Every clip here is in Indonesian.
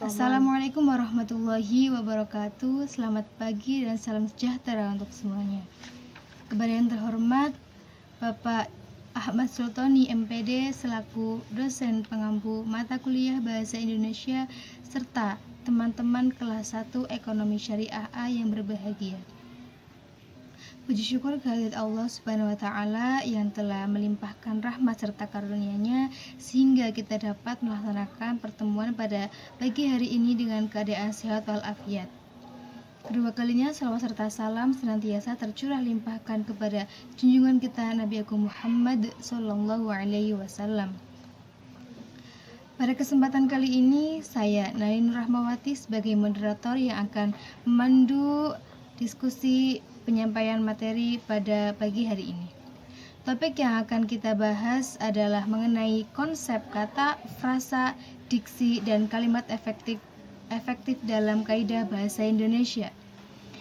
Assalamualaikum warahmatullahi wabarakatuh. Selamat pagi dan salam sejahtera untuk semuanya. Kepada yang terhormat Bapak Ahmad Sultoni MPD selaku dosen pengampu mata kuliah Bahasa Indonesia serta teman-teman kelas 1 Ekonomi Syariah A yang berbahagia. Puji syukur kehadirat Allah Subhanahu wa Ta'ala yang telah melimpahkan rahmat serta karunia-Nya sehingga kita dapat melaksanakan pertemuan pada pagi hari ini dengan keadaan sehat walafiat. Kedua kalinya salawat serta salam senantiasa tercurah limpahkan kepada junjungan kita Nabi Agung Muhammad Sallallahu Alaihi Wasallam. Pada kesempatan kali ini saya Nani Nur Rahmawati sebagai moderator yang akan memandu diskusi penyampaian materi pada pagi hari ini. Topik yang akan kita bahas adalah mengenai konsep kata, frasa, diksi, dan kalimat efektif dalam kaidah bahasa Indonesia.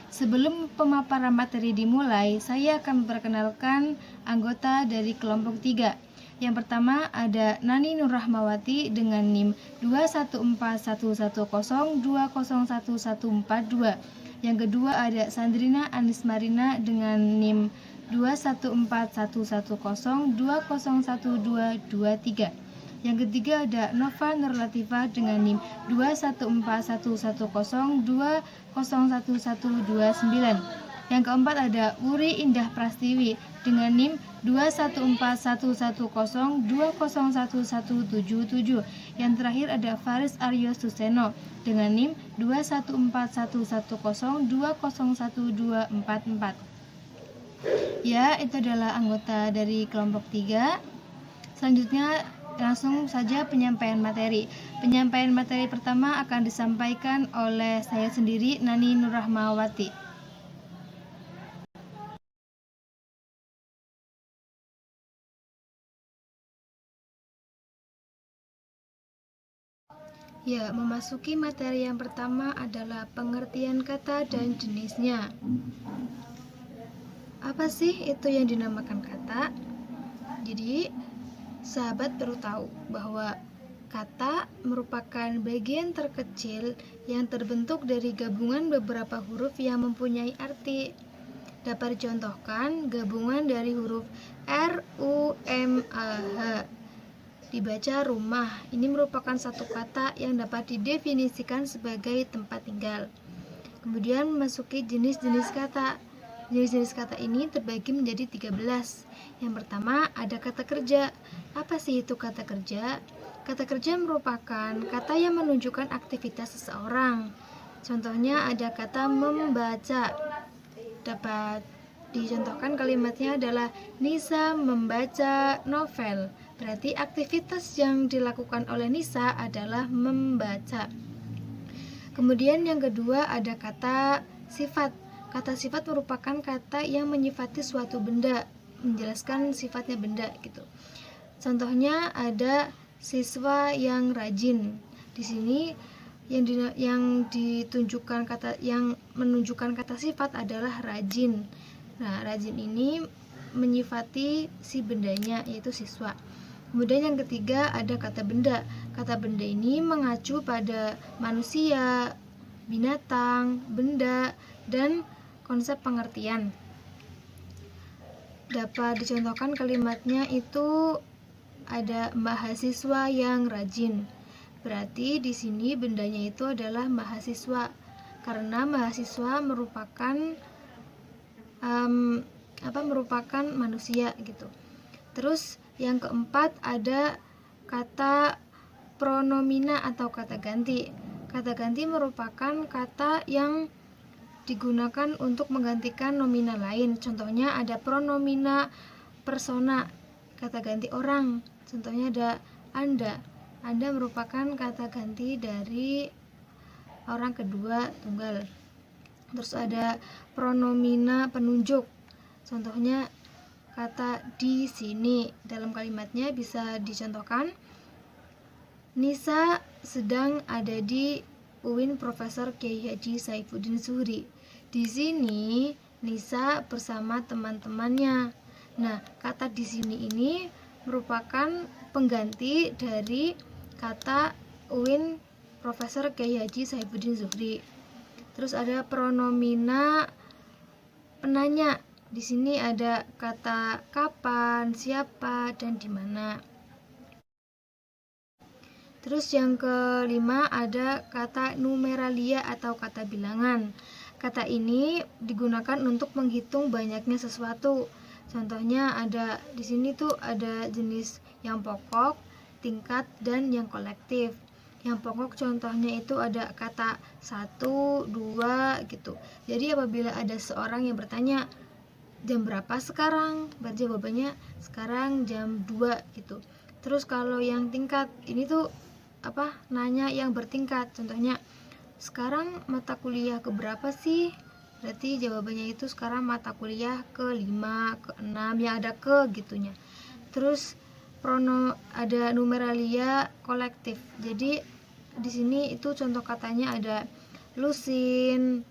Sebelum pemaparan materi dimulai, saya akan memperkenalkan anggota dari kelompok 3. Yang pertama ada Nani Nur Rahmawati dengan NIM 2141102011142. Yang kedua ada Sandrina Anis Marina dengan NIM 2141102011223. Yang ketiga ada Nova Nur Latifah dengan NIM 2141102011129. Yang keempat ada Wuri Indah Prastiwi dengan NIM 2141102011177. Yang terakhir ada Faris Aryo Suseno dengan NIM 2141102011244. Ya, itu adalah anggota dari kelompok 3. Selanjutnya langsung saja penyampaian materi. Penyampaian materi pertama akan disampaikan oleh saya sendiri, Nani Nur Rahmawati. Ya, memasuki materi yang pertama adalah pengertian kata dan jenisnya. Apa sih itu yang dinamakan kata? Jadi, sahabat perlu tahu bahwa kata merupakan bagian terkecil yang terbentuk dari gabungan beberapa huruf yang mempunyai arti. Dapat dicontohkan gabungan dari huruf R, U, M, A, H. Dibaca rumah, ini merupakan satu kata yang dapat didefinisikan sebagai tempat tinggal. Kemudian memasuki jenis-jenis kata. Jenis-jenis kata ini terbagi menjadi 13. Yang pertama ada kata kerja. Apa sih itu kata kerja? Kata kerja merupakan kata yang menunjukkan aktivitas seseorang. Contohnya ada kata membaca. Dapat dicontohkan kalimatnya adalah Nisa membaca novel. Berarti aktivitas yang dilakukan oleh Nisa adalah membaca. Kemudian yang kedua ada kata sifat. Kata sifat merupakan kata yang menyifati suatu benda, menjelaskan sifatnya benda gitu. Contohnya ada siswa yang rajin. Di sini yang ditunjukkan kata yang menunjukkan kata sifat adalah rajin. Nah, rajin ini menyifati si bendanya yaitu siswa. Kemudian yang ketiga ada kata benda. Kata benda ini mengacu pada manusia, binatang, benda, dan konsep pengertian. Dapat dicontohkan kalimatnya itu ada mahasiswa yang rajin. Berarti di sini bendanya itu adalah mahasiswa karena mahasiswa merupakan merupakan manusia gitu. Terus yang keempat ada kata pronomina atau kata ganti. Kata ganti merupakan kata yang digunakan untuk menggantikan nomina lain. Contohnya ada pronomina persona, kata ganti orang. Contohnya ada Anda. Anda merupakan kata ganti dari orang kedua tunggal. Terus ada pronomina penunjuk. Contohnya kata di sini. Dalam kalimatnya bisa dicontohkan Nisa sedang ada di UIN Profesor Kiai Haji Saifuddin Zuhri. Di sini Nisa bersama teman-temannya. Nah, kata di sini ini merupakan pengganti dari kata UIN Profesor Kiai Haji Saifuddin Zuhri. Terus ada pronomina penanya. Di sini ada kata kapan, siapa, dan di mana. Terus yang kelima ada kata numeralia atau kata bilangan. Kata ini digunakan untuk menghitung banyaknya sesuatu. Contohnya ada di sini tuh ada jenis yang pokok, tingkat, dan yang kolektif. Yang pokok contohnya itu ada kata 1, 2 gitu. Jadi apabila ada seorang yang bertanya jam berapa sekarang, berarti jawabannya sekarang jam 2 gitu. Terus kalau yang tingkat ini tuh nanya yang bertingkat. Contohnya sekarang mata kuliah ke berapa sih? Berarti jawabannya itu sekarang mata kuliah ke-5, ke-6 yang ada ke gitunya. Terus ada numeralia kolektif. Jadi di sini itu contoh katanya ada lusin,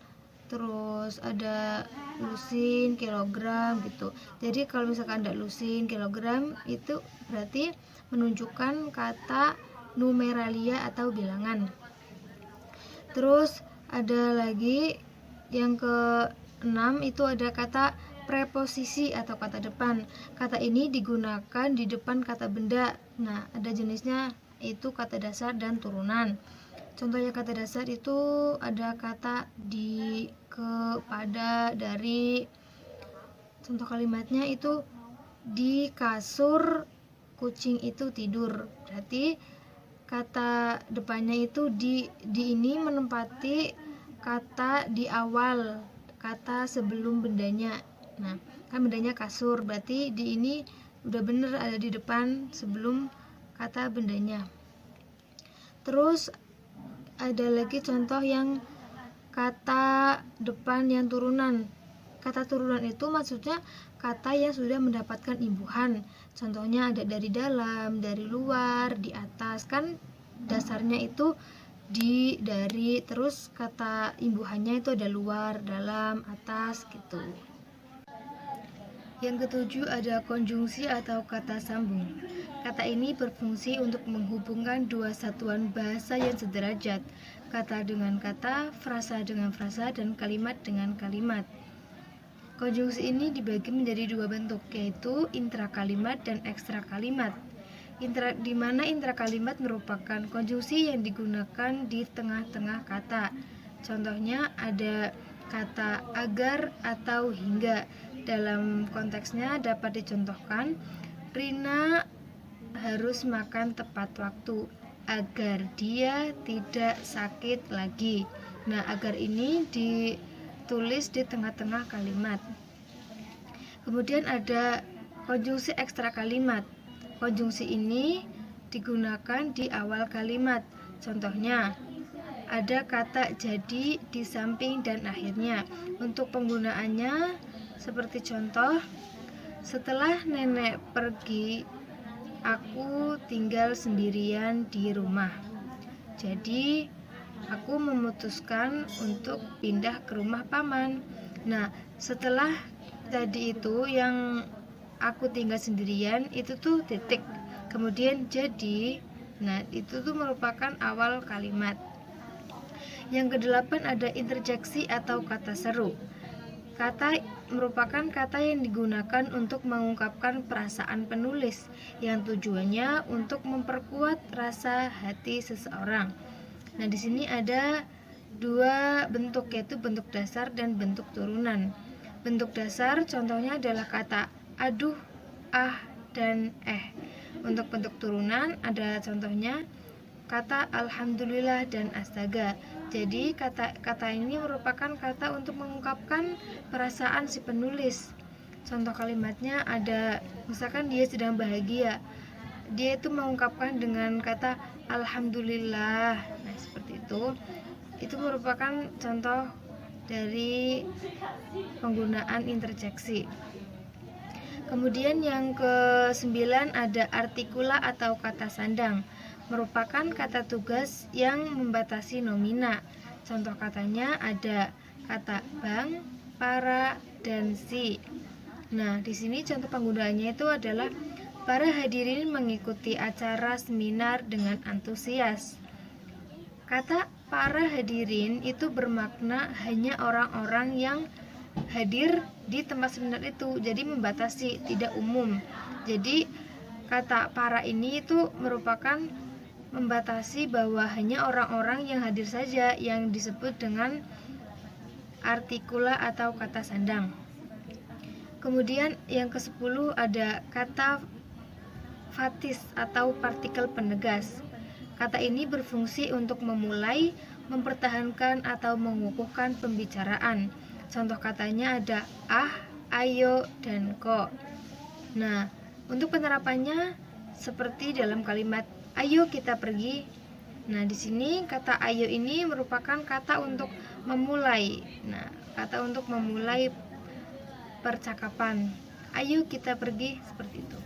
terus ada lusin, kilogram gitu. Jadi kalau misalkan ada lusin, kilogram itu berarti menunjukkan kata numeralia atau bilangan. Terus ada lagi yang ke-6 itu ada kata preposisi atau kata depan. Kata ini digunakan di depan kata benda. Nah, ada jenisnya itu kata dasar dan turunan. Contohnya kata dasar itu ada kata di, ke, pada, dari. Contoh kalimatnya itu di kasur kucing itu tidur. Berarti kata depannya itu di ini menempati kata di awal, kata sebelum bendanya. Nah, kan bendanya kasur, berarti di ini udah bener ada di depan sebelum kata bendanya. Terus ada lagi contoh yang kata depan yang turunan. Kata turunan itu maksudnya kata yang sudah mendapatkan imbuhan. Contohnya ada dari dalam, dari luar, di atas. Kan dasarnya itu di, dari, terus kata imbuhannya itu ada luar, dalam, atas gitu. Yang ketujuh ada konjungsi atau kata sambung. Kata ini berfungsi untuk menghubungkan dua satuan bahasa yang sederajat, kata dengan kata, frasa dengan frasa, dan kalimat dengan kalimat. Konjungsi ini dibagi menjadi dua bentuk, yaitu intrakalimat dan ekstrakalimat. Di mana intrakalimat merupakan konjungsi yang digunakan di tengah-tengah kata. Contohnya ada kata agar atau hingga. Dalam konteksnya dapat dicontohkan, Rina harus makan tepat waktu agar dia tidak sakit lagi. Nah, agar ini ditulis di tengah-tengah kalimat. Kemudian ada konjungsi ekstra kalimat. Konjungsi ini digunakan di awal kalimat. Contohnya, ada kata jadi di samping dan akhirnya. Untuk penggunaannya seperti contoh, setelah nenek pergi, aku tinggal sendirian di rumah. Jadi, aku memutuskan untuk pindah ke rumah paman. Nah, setelah tadi itu yang aku tinggal sendirian itu tuh titik. Kemudian jadi, nah itu tuh merupakan awal kalimat. Yang kedelapan ada interjeksi atau kata seru. Kata merupakan kata yang digunakan untuk mengungkapkan perasaan penulis yang tujuannya untuk memperkuat rasa hati seseorang. Nah, di sini ada dua bentuk, yaitu bentuk dasar dan bentuk turunan. Bentuk dasar contohnya adalah kata aduh, ah, dan Untuk bentuk turunan ada contohnya kata alhamdulillah dan astaga. Jadi kata ini merupakan kata untuk mengungkapkan perasaan si penulis. Contoh kalimatnya ada, misalkan dia sedang bahagia, dia itu mengungkapkan dengan kata alhamdulillah. Nah, seperti itu. Itu merupakan contoh dari penggunaan interjeksi. Kemudian yang ke-9 ada artikula atau kata sandang. Merupakan kata tugas yang membatasi nomina. Contoh katanya ada kata bang, para, dan si. Nah, di sini contoh penggunaannya itu adalah para hadirin mengikuti acara seminar dengan antusias. Kata para hadirin itu bermakna hanya orang-orang yang hadir di tempat seminar itu, jadi membatasi, tidak umum. Jadi kata para ini itu merupakan membatasi bahwa hanya orang-orang yang hadir saja yang disebut dengan artikula atau kata sandang. Kemudian yang ke-10 ada kata fatis atau partikel penegas. Kata ini berfungsi untuk memulai, mempertahankan atau mengukuhkan pembicaraan. Contoh katanya ada ah, ayo, dan kok. Nah, untuk penerapannya seperti dalam kalimat ayo kita pergi. Nah, di sini kata ayo ini merupakan kata untuk memulai. Nah, kata untuk memulai percakapan. Ayo kita pergi, seperti itu.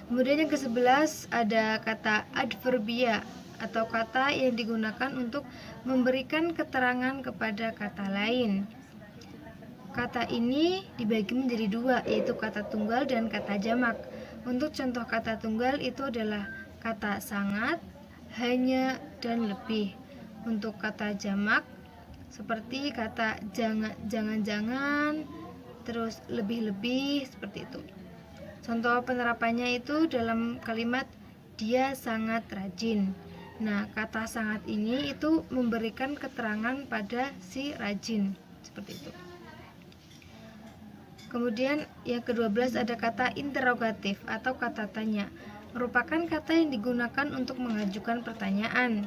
Kemudian yang ke-11 ada kata adverbia atau kata yang digunakan untuk memberikan keterangan kepada kata lain. Kata ini dibagi menjadi dua, yaitu kata tunggal dan kata jamak. Untuk contoh kata tunggal itu adalah kata sangat, hanya, dan lebih. Untuk kata jamak seperti kata jangan-jangan, terus lebih-lebih, seperti itu. Contoh penerapannya itu dalam kalimat dia sangat rajin. Nah, kata sangat ini itu memberikan keterangan pada si rajin, seperti itu. Kemudian yang ke-12 ada kata interrogatif atau kata tanya. Merupakan kata yang digunakan untuk mengajukan pertanyaan.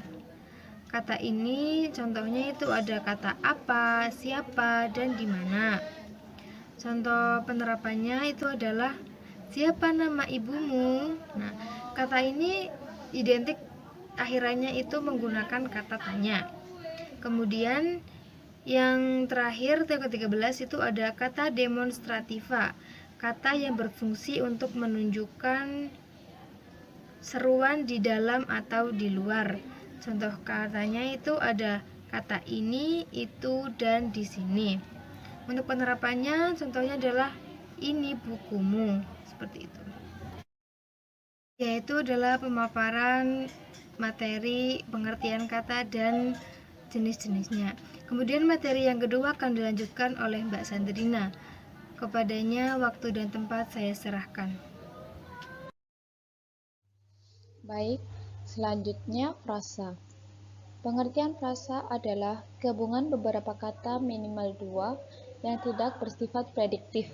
Kata ini contohnya itu ada kata apa, siapa, dan di mana. Contoh penerapannya itu adalah siapa nama ibumu? Nah, kata ini identik akhirannya itu menggunakan kata tanya. Kemudian yang terakhir, yang ke-13 itu ada kata demonstrativa, kata yang berfungsi untuk menunjukkan seruan di dalam atau di luar. Contoh katanya itu ada kata ini, itu, dan di sini. Untuk penerapannya contohnya adalah ini bukumu, seperti itu. Yaitu adalah pemaparan materi, pengertian kata, dan jenis-jenisnya. Kemudian materi yang kedua akan dilanjutkan oleh Mbak Sandrina. Kepadanya waktu dan tempat saya serahkan. Baik, selanjutnya frasa. Pengertian frasa adalah gabungan beberapa kata minimal dua yang tidak bersifat prediktif.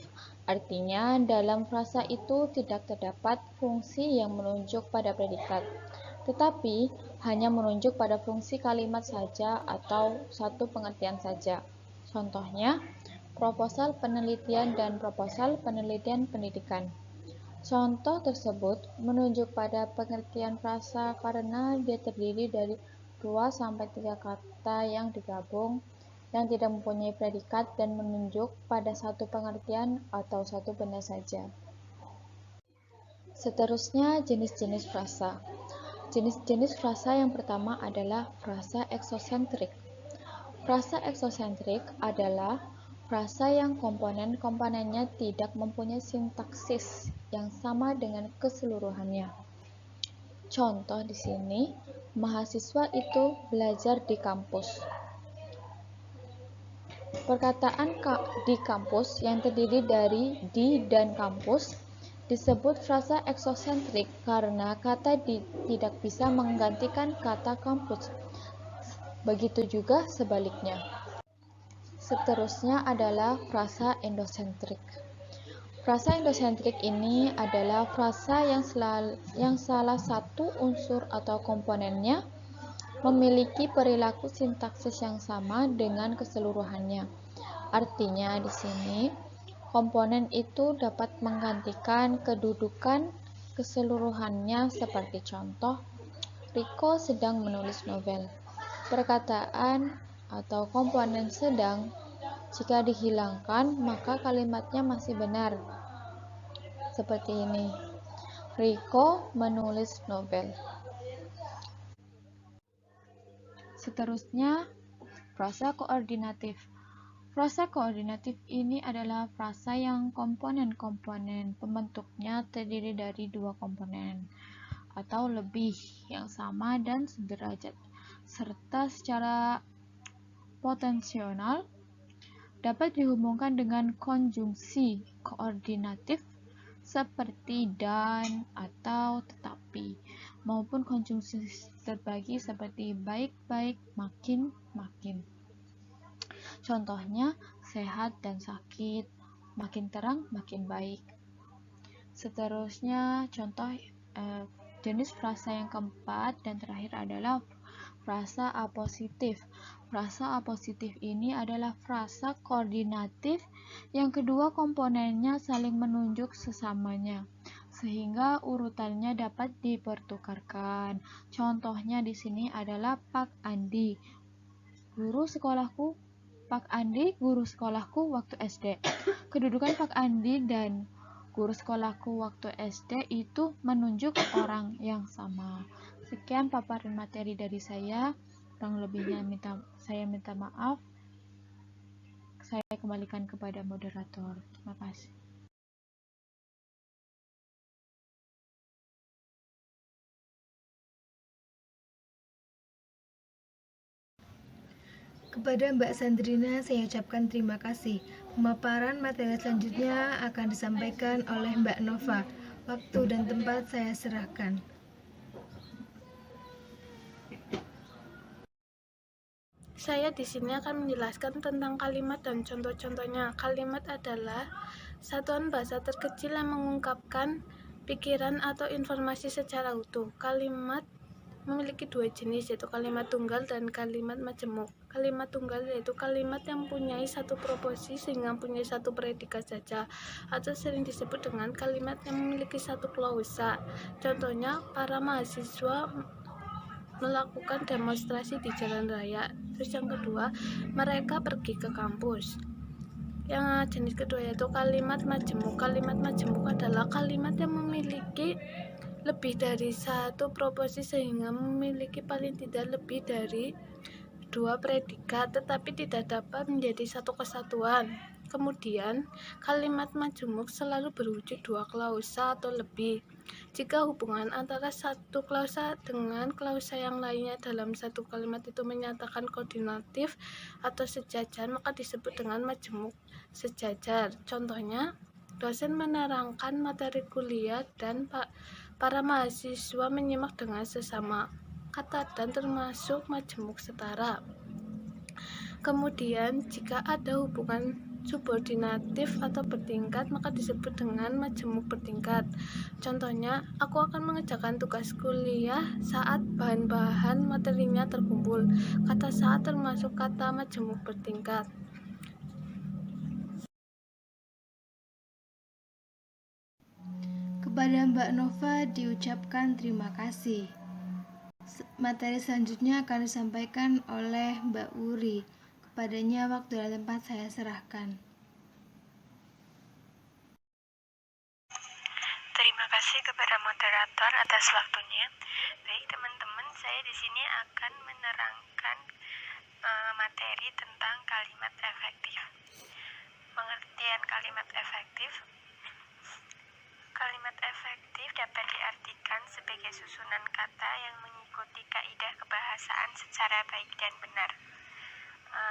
Artinya, dalam frasa itu tidak terdapat fungsi yang menunjuk pada predikat, tetapi hanya menunjuk pada fungsi kalimat saja atau satu pengertian saja. Contohnya, proposal penelitian dan proposal penelitian pendidikan. Contoh tersebut menunjuk pada pengertian frasa karena dia terdiri dari 2-3 kata yang digabung yang tidak mempunyai predikat dan menunjuk pada satu pengertian atau satu benda saja. Seterusnya, jenis-jenis frasa. Jenis-jenis frasa yang pertama adalah frasa eksosentrik. Frasa eksosentrik adalah frasa yang komponen-komponennya tidak mempunyai sintaksis yang sama dengan keseluruhannya. Contoh di sini, mahasiswa itu belajar di kampus. Perkataan di kampus yang terdiri dari di dan kampus disebut frasa eksosentrik karena kata di tidak bisa menggantikan kata kampus. Begitu juga sebaliknya. Seterusnya adalah frasa endosentrik. Frasa endosentrik ini adalah frasa yang salah satu unsur atau komponennya memiliki perilaku sintaksis yang sama dengan keseluruhannya. Artinya di sini komponen itu dapat menggantikan kedudukan keseluruhannya seperti contoh Riko sedang menulis novel. Perkataan atau komponen sedang jika dihilangkan maka kalimatnya masih benar. Seperti ini. Riko menulis novel. Seterusnya, frasa koordinatif. Frasa koordinatif ini adalah frasa yang komponen-komponen pembentuknya terdiri dari dua komponen atau lebih yang sama dan sederajat. serta secara potensional dapat dihubungkan dengan konjungsi koordinatif seperti dan atau tetapi, maupun konjungsi terbagi seperti baik-baik, makin-makin. Contohnya sehat dan sakit, makin terang makin baik. Seterusnya contoh jenis frasa yang keempat dan terakhir adalah frasa apositif. Frasa apositif ini adalah frasa koordinatif yang kedua komponennya saling menunjuk sesamanya, sehingga urutannya dapat dipertukarkan. Contohnya di sini adalah Pak Andi, guru sekolahku. Pak Andi, guru sekolahku waktu SD. Kedudukan Pak Andi dan guru sekolahku waktu SD itu menunjuk orang yang sama. Sekian paparan materi dari saya. Kurang lebihnya saya minta maaf. Saya kembalikan kepada moderator. Terima kasih. Kepada Mbak Sandrina saya ucapkan terima kasih. Pemaparan materi selanjutnya akan disampaikan oleh Mbak Nova. Waktu dan tempat saya serahkan. Saya di sini akan menjelaskan tentang kalimat dan contoh-contohnya. Kalimat adalah satuan bahasa terkecil yang mengungkapkan pikiran atau informasi secara utuh. Kalimat memiliki dua jenis, yaitu kalimat tunggal dan kalimat majemuk. Kalimat tunggal yaitu kalimat yang mempunyai satu proposi sehingga mempunyai satu predikat saja, atau sering disebut dengan kalimat yang memiliki satu klausa. Contohnya, para mahasiswa melakukan demonstrasi di jalan raya. Terus yang kedua, mereka pergi ke kampus. Yang jenis kedua yaitu kalimat majemuk. Kalimat majemuk adalah kalimat yang memiliki lebih dari satu proposi sehingga memiliki paling tidak lebih dari dua predikat, tetapi tidak dapat menjadi satu kesatuan. Kemudian, kalimat majemuk selalu berwujud dua klausa atau lebih. Jika hubungan antara satu klausa dengan klausa yang lainnya dalam satu kalimat itu menyatakan koordinatif atau sejajar, maka disebut dengan majemuk sejajar. Contohnya, dosen menerangkan materi kuliah dan para mahasiswa menyimak dengan sesama. Kata dan termasuk majemuk setara. Kemudian, jika ada hubungan subordinatif atau bertingkat, maka disebut dengan majemuk bertingkat. Contohnya, aku akan mengerjakan tugas kuliah saat bahan-bahan materinya terkumpul. Kata saat termasuk kata majemuk bertingkat. Kepada Mbak Nova diucapkan terima kasih. Materi selanjutnya akan disampaikan oleh Mbak Wuri. Kepadanya waktu dan tempat saya serahkan. Terima kasih kepada moderator atas waktunya. Baik teman-teman, saya di sini akan menerangkan materi tentang kalimat efektif. Pengertian kalimat efektif. Kalimat efektif dapat diartikan sebagai susunan kata yang mengikuti kaidah kebahasaan secara baik dan benar.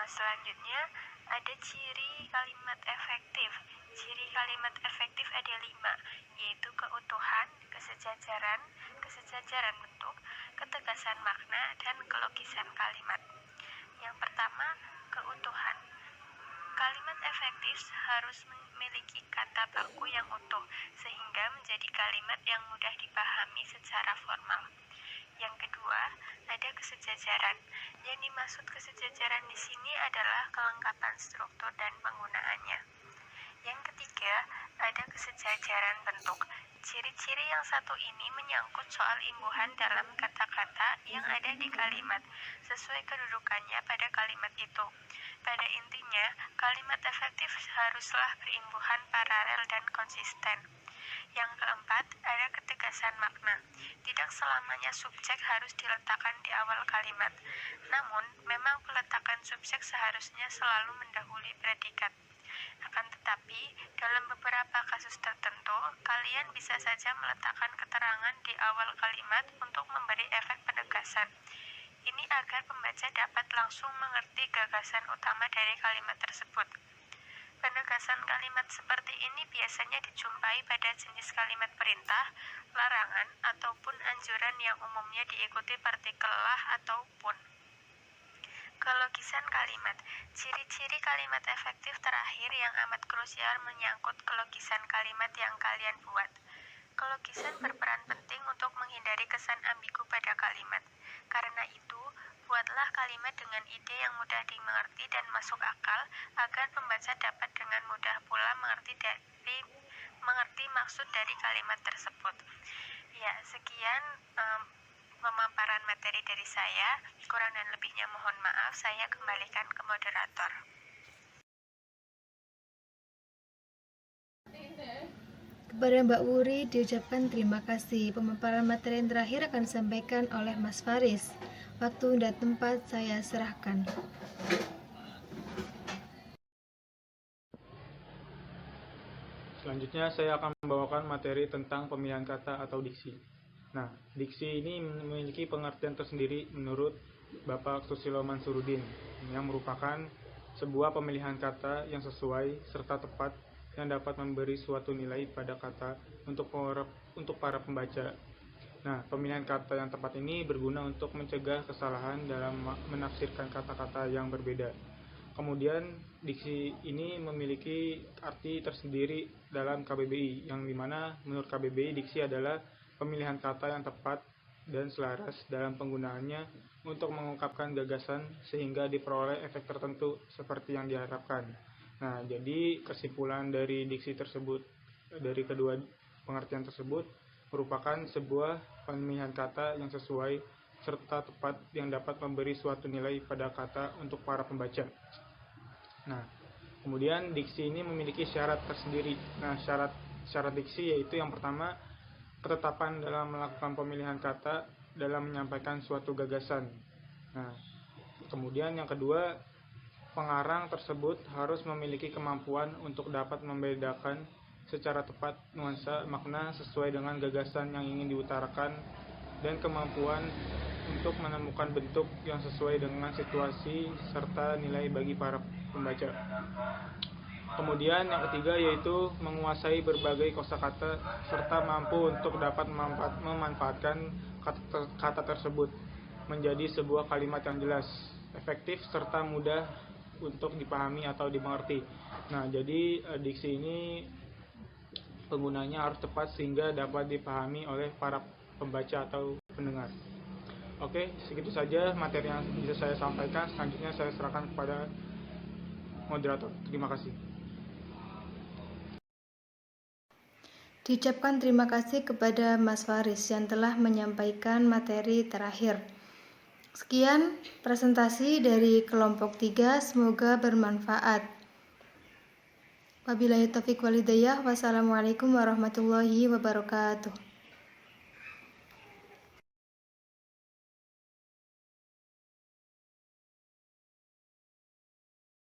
Selanjutnya, ada ciri kalimat efektif. Ciri kalimat efektif ada 5, yaitu keutuhan, kesejajaran bentuk, ketegasan makna, dan kelogisan kalimat. Yang pertama, keutuhan. Kalimat efektif harus memiliki kata baku yang utuh, sehingga menjadi kalimat yang mudah dipahami secara formal. Yang kedua, ada kesejajaran. Yang dimaksud kesejajaran di sini adalah kelengkapan struktur dan penggunaannya. Yang ketiga, ada kesejajaran bentuk. Ciri-ciri yang satu ini menyangkut soal imbuhan dalam kata-kata yang ada di kalimat, sesuai kedudukannya pada kalimat itu. Pada intinya, kalimat efektif haruslah berimbuhan paralel dan konsisten. Yang keempat, ada ketegasan makna. Tidak selamanya subjek harus diletakkan di awal kalimat. Namun, memang peletakan subjek seharusnya selalu mendahului predikat. Akan tetapi, dalam beberapa kasus tertentu, kalian bisa saja meletakkan keterangan di awal kalimat untuk memberi efek penegasan. Ini agar pembaca dapat langsung mengerti gagasan utama dari kalimat tersebut. Penegasan kalimat seperti ini biasanya dijumpai pada jenis kalimat perintah, larangan, ataupun anjuran yang umumnya diikuti partikel lah ataupun. Kelogisan kalimat. Ciri-ciri kalimat efektif terakhir yang amat krusial menyangkut kelogisan kalimat yang kalian buat. Kelogisan berperan penting untuk menghindari kesan ambigu pada kalimat. Karena itu, buatlah kalimat dengan ide yang mudah dimengerti dan masuk akal agar pembaca dapat dengan mudah pula mengerti maksud dari kalimat tersebut. Ya, sekian pemaparan materi dari saya. Kurang dan lebihnya mohon maaf, saya kembalikan ke moderator. Kepada Mbak Wuri diucapkan terima kasih. Pemaparan materi yang terakhir akan disampaikan oleh Mas Faris. Waktu dan tempat saya serahkan. Selanjutnya saya akan membawakan materi tentang pemilihan kata atau diksi. Nah, diksi ini memiliki pengertian tersendiri menurut Bapak Susilo Mansurudin, yang merupakan sebuah pemilihan kata yang sesuai serta tepat yang dapat memberi suatu nilai pada kata untuk para pembaca. Nah, pemilihan kata yang tepat ini berguna untuk mencegah kesalahan dalam menafsirkan kata-kata yang berbeda. Kemudian, diksi ini memiliki arti tersendiri dalam KBBI, yang dimana menurut KBBI diksi adalah pemilihan kata yang tepat dan selaras dalam penggunaannya untuk mengungkapkan gagasan sehingga diperoleh efek tertentu seperti yang diharapkan. Nah, jadi kesimpulan dari diksi tersebut, dari kedua pengertian tersebut, merupakan sebuah pemilihan kata yang sesuai serta tepat yang dapat memberi suatu nilai pada kata untuk para pembaca. Nah, kemudian diksi ini memiliki syarat tersendiri. Nah, syarat diksi yaitu yang pertama, ketetapan dalam melakukan pemilihan kata dalam menyampaikan suatu gagasan. Nah, kemudian yang kedua, pengarang tersebut harus memiliki kemampuan untuk dapat membedakan secara tepat nuansa makna sesuai dengan gagasan yang ingin diutarakan dan kemampuan untuk menemukan bentuk yang sesuai dengan situasi serta nilai bagi para pembaca. Kemudian yang ketiga yaitu menguasai berbagai kosakata serta mampu untuk dapat memanfaatkan kata tersebut menjadi sebuah kalimat yang jelas, efektif serta mudah untuk dipahami atau dimengerti. Nah, jadi diksi ini penggunanya harus tepat sehingga dapat dipahami oleh para pembaca atau pendengar. Oke, segitu saja materi yang bisa saya sampaikan. Selanjutnya saya serahkan kepada moderator. Terima kasih. Diucapkan terima kasih kepada Mas Faris yang telah menyampaikan materi terakhir. Sekian presentasi dari kelompok 3, semoga bermanfaat. Wabillahi taufiq wal hidayah. Wassalamualaikum warahmatullahi wabarakatuh.